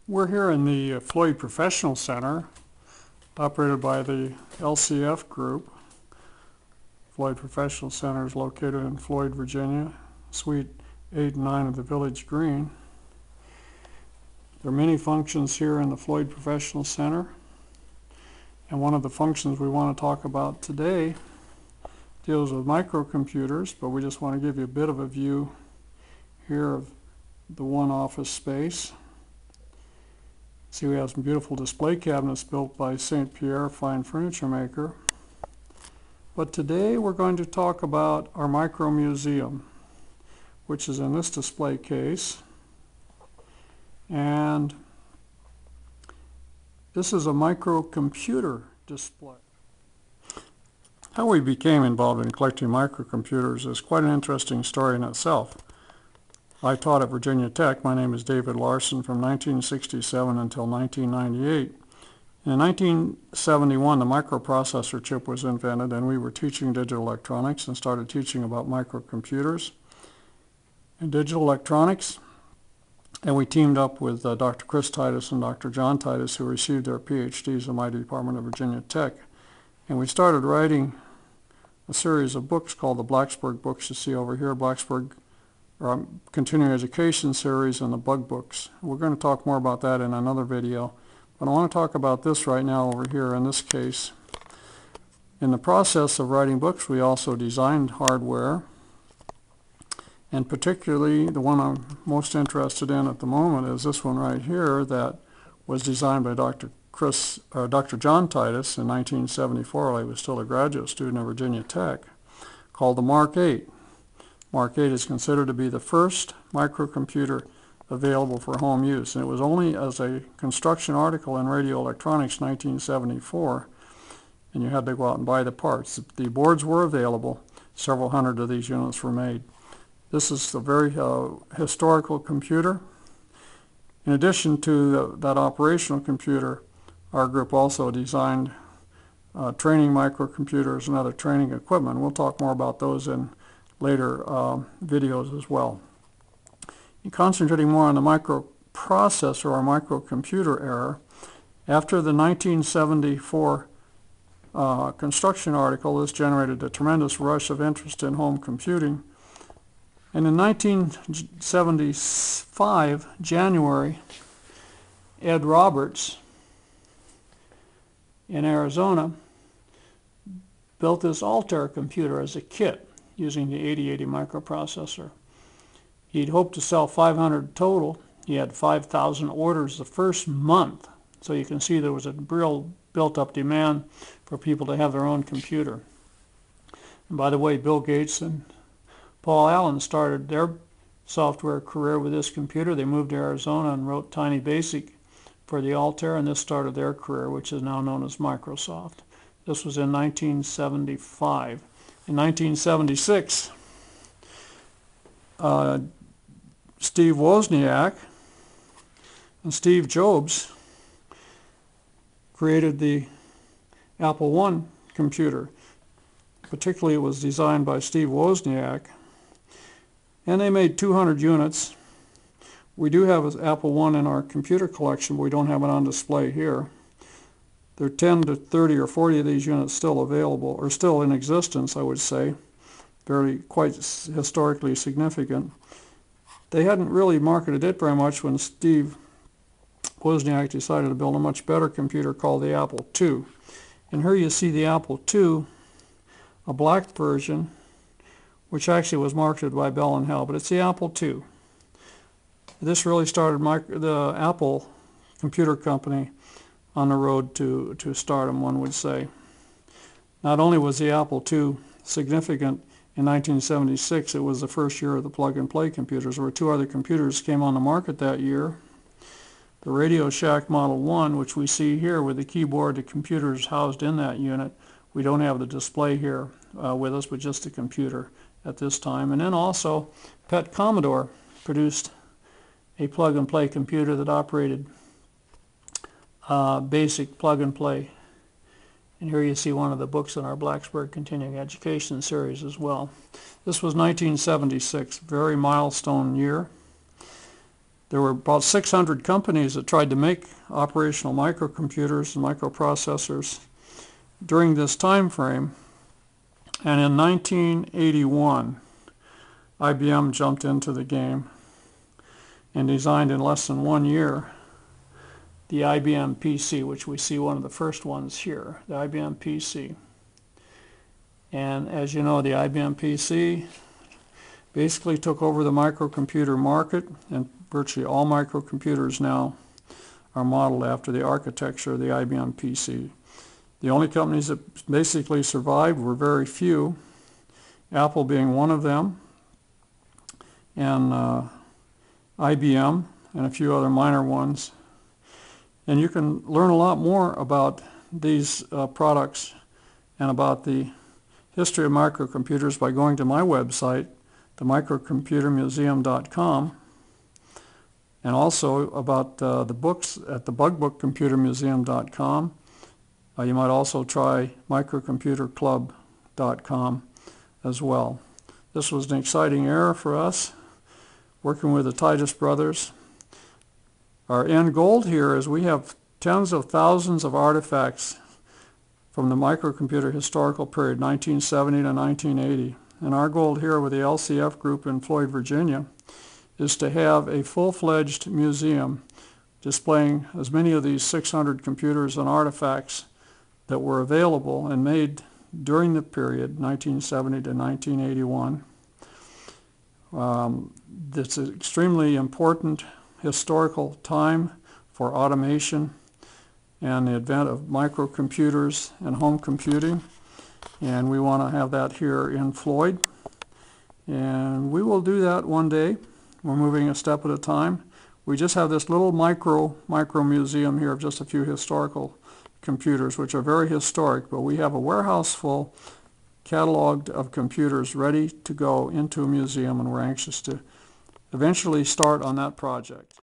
We're here in the Floyd Professional Center, operated by the LCF Group. Floyd Professional Center is located in Floyd, Virginia, Suite 8 and 9 of the Village Green. There are many functions here in the Floyd Professional Center, and one of the functions we want to talk about today deals with microcomputers, but we just want to give you a bit of a view here of the one office space. See, we have some beautiful display cabinets built by St. Pierre, a fine furniture maker. But today we're going to talk about our micro museum, which is in this display case. And this is a microcomputer display. How we became involved in collecting microcomputers is quite an interesting story in itself. I taught at Virginia Tech. My name is David Larsen from 1967 until 1998. In 1971, the microprocessor chip was invented, and we were teaching digital electronics and started teaching about microcomputers and digital electronics. And we teamed up with Dr. Titus and Dr. John Titus, who received their PhDs in my department at Virginia Tech. And we started writing a series of books called the Blacksburg books you see over here, Blacksburg Continuing Education series, and the Bug books. We're going to talk more about that in another video, but I want to talk about this right now over here in this case. In the process of writing books, we also designed hardware, and particularly the one I'm most interested in at the moment is this one right here that was designed by Dr. John Titus in 1974 while he was still a graduate student at Virginia Tech, called the Mark 8. Mark 8 is considered to be the first microcomputer available for home use, and it was only as a construction article in Radio Electronics 1974, and you had to go out and buy the parts. The boards were available. Several hundred of these units were made. This is a very historical computer. In addition to that operational computer, our group also designed training microcomputers and other training equipment. We'll talk more about those in later videos as well. In concentrating more on the microprocessor or microcomputer era, after the 1974 construction article, this generated a tremendous rush of interest in home computing. And in 1975, January, Ed Roberts in Arizona built this Altair computer as a kit using the 8080 microprocessor. He'd hoped to sell 500 total. He had 5,000 orders the first month. So you can see there was a real built-up demand for people to have their own computer. And by the way, Bill Gates and Paul Allen started their software career with this computer. They moved to Arizona and wrote Tiny Basic for the Altair, and this started their career, which is now known as Microsoft. This was in 1975. In 1976, Steve Wozniak and Steve Jobs created the Apple I computer. Particularly, it was designed by Steve Wozniak, and they made 200 units. We do have an Apple I in our computer collection, but we don't have it on display here. There are 10 to 30 or 40 of these units still available, or still in existence, I would say. Quite historically significant. They hadn't really marketed it very much when Steve Wozniak decided to build a much better computer called the Apple II. And here you see the Apple II, a black version, which actually was marketed by Bell and Howell, but it's the Apple II. This really started the Apple Computer Company on the road to stardom, one would say. Not only was the Apple II significant in 1976, it was the first year of the plug-and-play computers. There were two other computers that came on the market that year. The Radio Shack Model 1, which we see here with the keyboard, the computers housed in that unit. We don't have the display here with us, but just the computer at this time. And then also, Pet Commodore produced a plug-and-play computer that operated basic plug-and-play. And here you see one of the books in our Blacksburg Continuing Education series as well. This was 1976, very milestone year. There were about 600 companies that tried to make operational microcomputers and microprocessors during this time frame. And in 1981, IBM jumped into the game and designed in less than 1 year the IBM PC, which we see one of the first ones here, the IBM PC. And as you know, the IBM PC basically took over the microcomputer market, and virtually all microcomputers now are modeled after the architecture of the IBM PC. The only companies that basically survived were very few, Apple being one of them, and IBM, and a few other minor ones. And you can learn a lot more about these products and about the history of microcomputers by going to my website, the Microcomputermuseum.com, and also about the books at the BugBookComputerMuseum.com. You might also try microcomputerclub.com as well. This was an exciting era for us, working with the Titus brothers. Our end goal here is we have tens of thousands of artifacts from the microcomputer historical period, 1970 to 1980. And our goal here with the LCF group in Floyd, Virginia, is to have a full-fledged museum displaying as many of these 600 computers and artifacts that were available and made during the period 1970 to 1981. It's an extremely important historical time for automation and the advent of microcomputers and home computing, and we want to have that here in Floyd, and we will do that one day. We're moving a step at a time. We just have this little micro museum here of just a few historical computers, which are very historic, but we have a warehouse full cataloged of computers ready to go into a museum, and we're anxious to eventually start on that project.